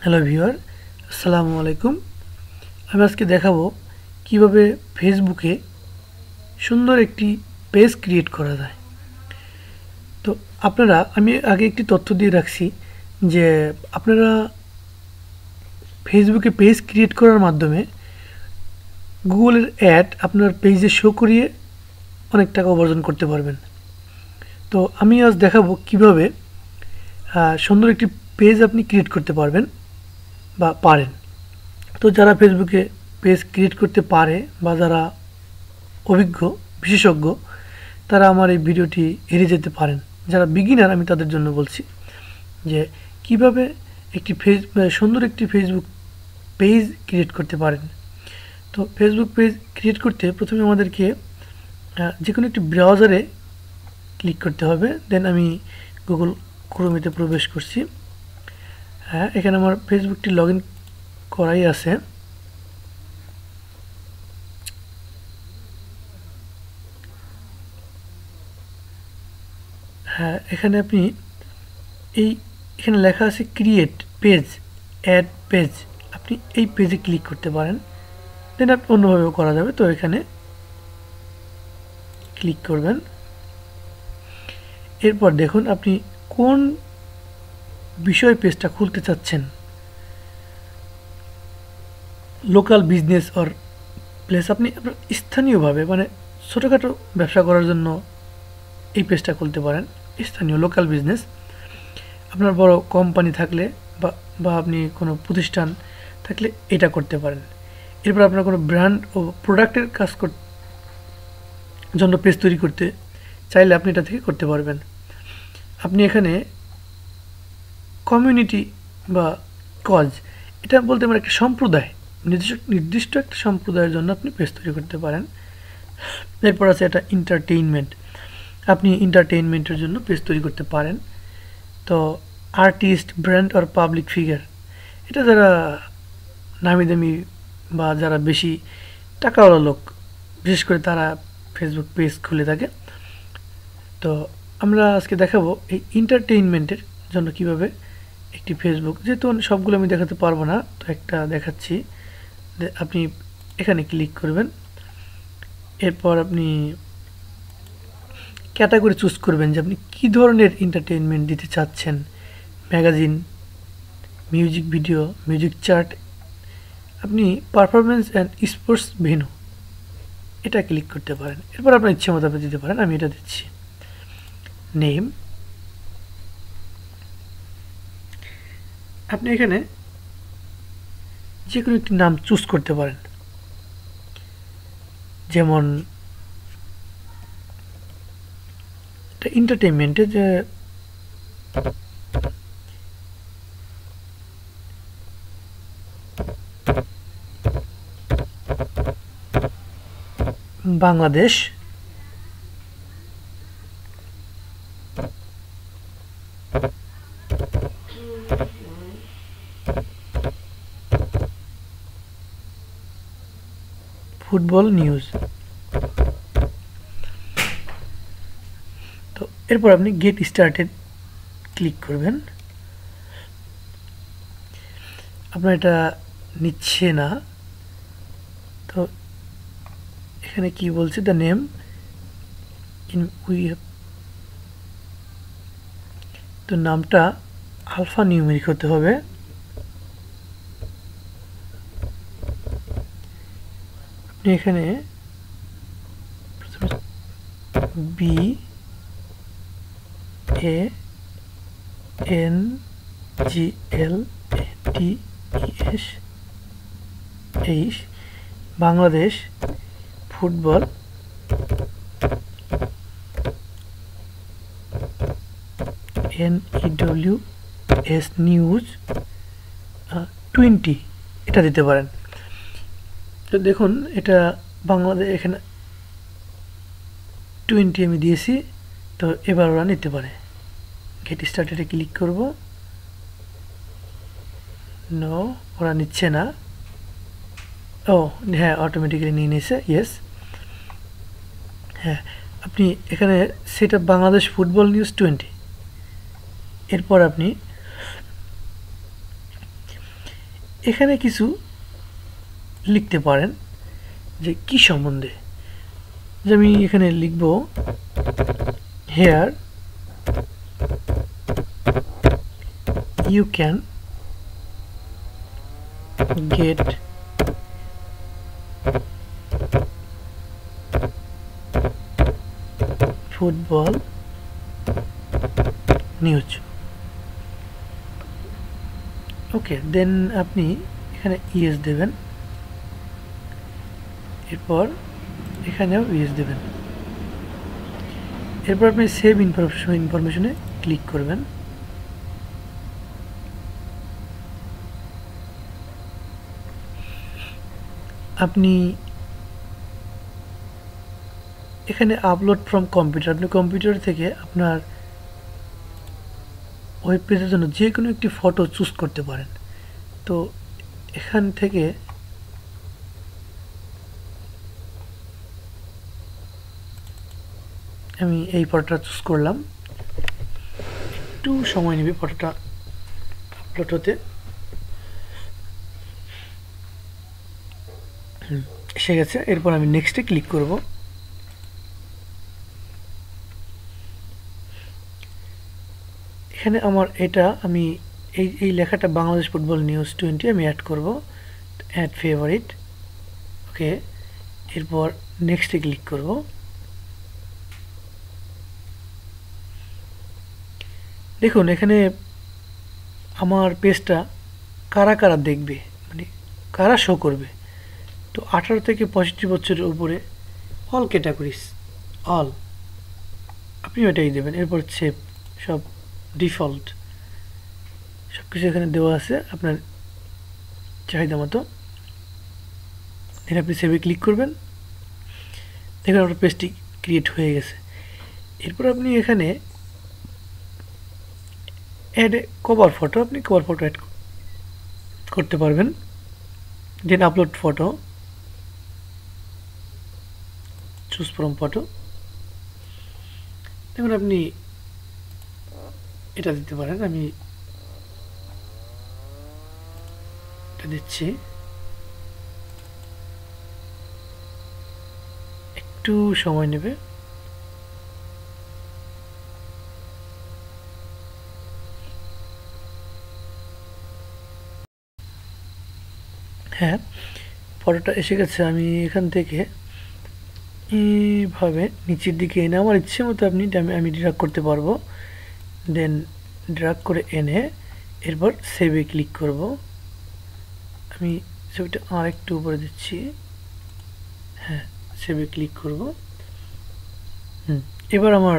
Hello viewer, আসসালামু আলাইকুম। আমি আজকে দেখাবো কিভাবে ফেসবুকে সুন্দর একটি পেজ ক্রিয়েট করা যায়। তো আমি আগে একটি তথ্য দিয়ে রাখছি যে আপনারা ফেসবুকে পেজ ক্রিয়েট করার মাধ্যমে গুগলের অ্যাড আপনার পেজে শো করিয়ে অনেক টাকা উপার্জন করতে পারবেন। তো আমি আজ দেখাবো কিভাবে সুন্দর একটি পেজ আপনি ক্রিয়েট করতে পারবেন বা পারেন। তো যারা ফেসবুকে পেজ ক্রিয়েট করতে পারে বা যারা অভিজ্ঞ বিশেষজ্ঞ, তারা আমার এই ভিডিওটি এড়িয়ে যেতে পারেন। যারা বিগিনার, আমি তাদের জন্য বলছি যে কিভাবে সুন্দর একটি ফেসবুক পেজ ক্রিয়েট করতে পারেন। তো ফেসবুক পেজ ক্রিয়েট করতে প্রথমে আমাদেরকে যে কোনো একটি ব্রাউজারে ক্লিক করতে হবে। দেন আমি গুগল ক্রোমেতে প্রবেশ করছি। এখানে আমার ফেসবুকটি লগ ইন করাই আছে। এখানে আপনি এখানে লেখা আছে ক্রিয়েট পেজ, অ্যাড পেজ। আপনি এই পেজে ক্লিক করতে পারেন। দেন আপনি অন্যভাবেও করা যাবে। তো এখানে ক্লিক করবেন। এরপর দেখুন আপনি কোন বিষয় পেজটা খুলতে চাচ্ছেন। লোকাল বিজনেস অর প্লেস, আপনি আপনার স্থানীয়ভাবে মানে ছোটোখাটো ব্যবসা করার জন্য এই পেজটা খুলতে পারেন। স্থানীয় লোকাল বিজনেস, আপনার বড় কোম্পানি থাকলে বা আপনি কোনো প্রতিষ্ঠান থাকলে এটা করতে পারেন। এরপর আপনার কোনো ব্র্যান্ড ও প্রোডাক্টের জন্য পেজ তৈরি করতে চাইলে আপনি এটা থেকে করতে পারবেন। আপনি এখানে কমিউনিটি বা কজ, এটা বলতে পারেন একটা সম্প্রদায়, নির্দিষ্ট একটা সম্প্রদায়ের জন্য আপনি পেজ তৈরি করতে পারেন। এরপর আছে এটা এন্টারটেইনমেন্ট, আপনি এন্টারটেইনমেন্টের জন্য পেজ তৈরি করতে পারেন। তো আর্টিস্ট, ব্র্যান্ড আর পাবলিক ফিগার, এটা যারা নামি দামি বা যারা বেশি টাকাওয়ালা লোক, বিশেষ করে তারা ফেসবুক পেজ খুলে থাকে। তো আমরা আজকে দেখাবো এই এন্টারটেইনমেন্টের জন্য কিভাবে একটি ফেসবুক, যেহেতু সবগুলো আমি দেখাতে পারবো না, তো একটা দেখাচ্ছি। আপনি এখানে ক্লিক করবেন। এরপর আপনি ক্যাটাগরি চুজ করবেন যে আপনি কী ধরনের এন্টারটেইনমেন্ট দিতে চাচ্ছেন। Magazine, music video, music chart, আপনি পারফরমেন্স অ্যান্ড স্পোর্টস ভেন্যু, এটা ক্লিক করতে পারেন। এরপর আপনার ইচ্ছে মতো আপনি দিতে পারেন। আমি এটা দিচ্ছি। নেম, আপনি এখানে যে কোনো একটি নাম চুজ করতে পারেন, যেমন এন্টারটেইনমেন্টে যে বাংলাদেশ, ফুটবল নিউজ। তো এরপর আপনি গেট স্টার্টেড ক্লিক করবেন। আপনার এটা নিচ্ছে না, তো এখানে কি বলছে, দ্য নেম ইন তো নামটা আলফা নিউমেরিক হতে হবে। আপনি এখানে B A N G L T S H, Bangladesh football NEWS news 20, এটা দিতে পারেন। তো দেখুন এটা বাংলাদেশ, এখানে 20 আমি দিয়েছি। তো এবার ওরা নিতে পারে। গেট স্টার্টেডে ক্লিক করব। নো, ওরা নিচ্ছে না। ও হ্যাঁ, অটোমেটিক্যালি নিয়ে নিয়েছে। ইয়েস, হ্যাঁ। আপনি এখানে সেটা বাংলাদেশ ফুটবল নিউজ 20। এরপর আপনি এখানে কিছু লিখতে পারেন যে কি সম্বন্ধে, যে আমি এখানে লিখব here you can get football news. Okay, then আপনি এখানে ইয়েস দেবেন, এরপর এখানেও ইয়েস দেবেন, এরপর আপনি সেভ ইনফরমেশনে ক্লিক করবেন। আপনি এখানে আপলোড ফ্রম কম্পিউটার, আপনি কম্পিউটার থেকে আপনার ওয়েব পেজের জন্য যে কোনো একটি ফটো চুজ করতে পারেন। তো এখান থেকে আমি এই ফটোটা চুজ করলাম, একটু সময় নেবে ফটোটা আপলোড হতে। এসে গেছে, এরপর আমি নেক্সটে ক্লিক করব। এখানে আমার এটা আমি এই লেখাটা বাংলাদেশ ফুটবল নিউজ 20 আমি অ্যাড করব, অ্যাড ফেভারিট। ওকে, এরপর নেক্সটে ক্লিক করব। দেখুন এখানে আমার পেজটা কারা কারা দেখবে, মানে কারা শো করবে। তো 18 থেকে 65 বছরের উপরে, অল ক্যাটাগরিজ, অল, আপনি ওটাই দেবেন। এরপর সেভ, সব ডিফল্ট, সব কিছু এখানে দেওয়া আছে আপনার চাহিদা মতো। দেন আপনি সেভে ক্লিক করবেন, দেখুন আপনার পেজটি ক্রিয়েট হয়ে গেছে। এরপর আপনি এখানে অ্যাড কভার ফটো, আপনি কভার ফটো অ্যাড করতে পারবেন। Then upload photo, choose from photo, দেখুন আপনি এটা দিতে পারেন, আমি এটা দিচ্ছি, একটু সময় নেবে। হ্যাঁ, ফটোটা এসে গেছে। আমি এখান থেকে এইভাবে নিচের দিকে এনে আমার ইচ্ছে মতো আমি ড্র্যাগ করতে পারবো। দেন ড্র্যাগ করে এনে এরপর সেভে ক্লিক করব। আমি ছবিটা আর একটু উপরে দিচ্ছি, হ্যাঁ, সেভে ক্লিক করব। এবার আমার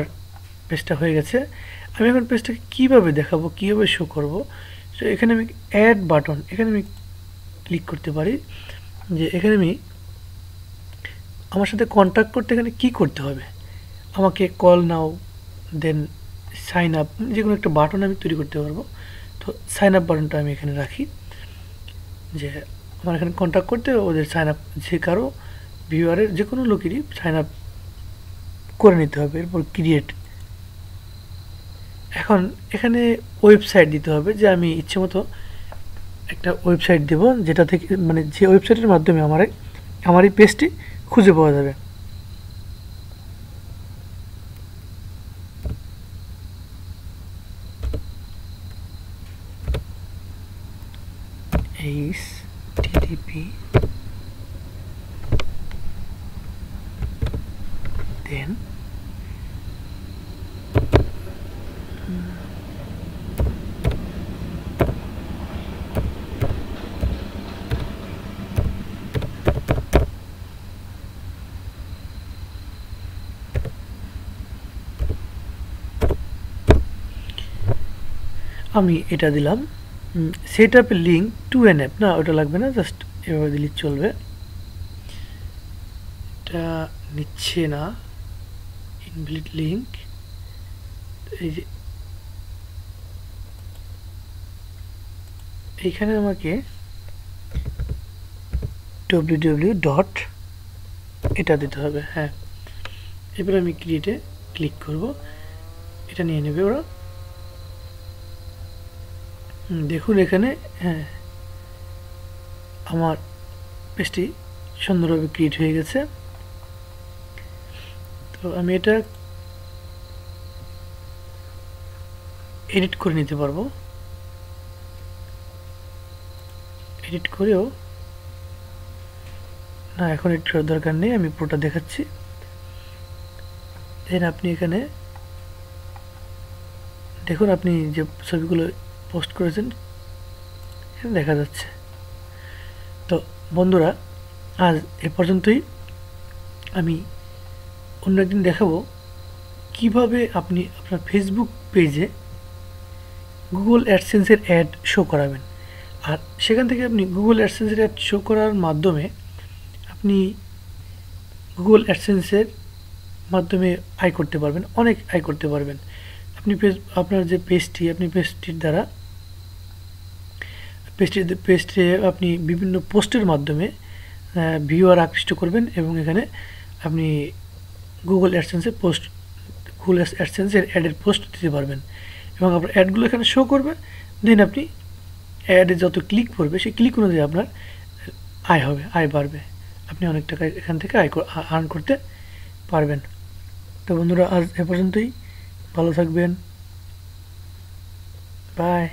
পেজটা হয়ে গেছে। আমি এখন পেজটাকে কীভাবে দেখাবো, কীভাবে শো করব, তো এখানে আমি অ্যাড বাটন, এখানে আমি ক্লিক করতে পারি। যে এখানে আমি আমার সাথে কন্ট্যাক্ট করতে এখানে কি করতে হবে, আমাকে কল নাও, দেন সাইন আপ, যে কোনো একটা বাটন আমি তৈরি করতে পারবো। তো সাইন আপ বাটনটা আমি এখানে রাখি, যে আমার এখানে কন্ট্যাক্ট করতে ওদের সাইন আপ, যে কারো ভিউয়ারের যে কোনো লোকেরই সাইন আপ করে নিতে হবে। এরপর ক্রিয়েট, এখন এখানে ওয়েবসাইট দিতে হবে, যে আমি ইচ্ছে মতো একটা ওয়েবসাইট দেব, যেটা থেকে মানে যে ওয়েবসাইটের মাধ্যমে আমার এই পেজটি খুঁজে পাওয়া যাবে। HTTP দেন আমি এটা দিলাম, set up link to N app, না ওটা লাগবে না, জাস্ট এভাবে দিলে চলবে। এটা নিচ্ছে না, ইনভ্যালিড লিঙ্ক। এই যে এইখানে আমাকে www ডট এটা দিতে হবে। হ্যাঁ, এবার আমি ক্রিয়েটে ক্লিক করব, এটা নিয়ে নেবে ওরা। দেখুন এখানে, হ্যাঁ আমার পেজটি সুন্দরভাবে ক্রিয়েট হয়ে গেছে। তো আমি এটা এডিট করে নিতে পারবো, এডিট করেও না, এখন এডিট করার দরকার নেই, আমি পুরোটা দেখাচ্ছি। দেন আপনি এখানে দেখুন আপনি যে ছবিগুলো পোস্ট করেছেন এখানে দেখা যাচ্ছে। তো বন্ধুরা, আজ এ পর্যন্তই। আমি অন্য একদিন দেখাবো কিভাবে আপনি আপনার ফেসবুক পেজে গুগল অ্যাডসেন্সের অ্যাড শো করাবেন। আর সেখান থেকে আপনি গুগল অ্যাডসেন্সের অ্যাড শো করার মাধ্যমে আপনি গুগল অ্যাডসেন্সের মাধ্যমে আয় করতে পারবেন, অনেক আয় করতে পারবেন। আপনি আপনার যে পেজটি, আপনি পেজটির দ্বারা পেজটি আপনি বিভিন্ন পোস্টের মাধ্যমে ভিউয়ার আকৃষ্ট করবেন এবং এখানে আপনি গুগল অ্যাডসেন্সের অ্যাডের পোস্ট দিতে পারবেন এবং আপনার অ্যাডগুলো এখানে শো করবে। দেন আপনি অ্যাডে যত ক্লিক পড়বে সেই ক্লিক অনুযায়ী আপনার আয় হবে, আয় বাড়বে, আপনি অনেক টাকা এখান থেকে আর্ন করতে পারবেন। তো বন্ধুরা, আজ এ পর্যন্তই। ভালো থাকবেন, বাই।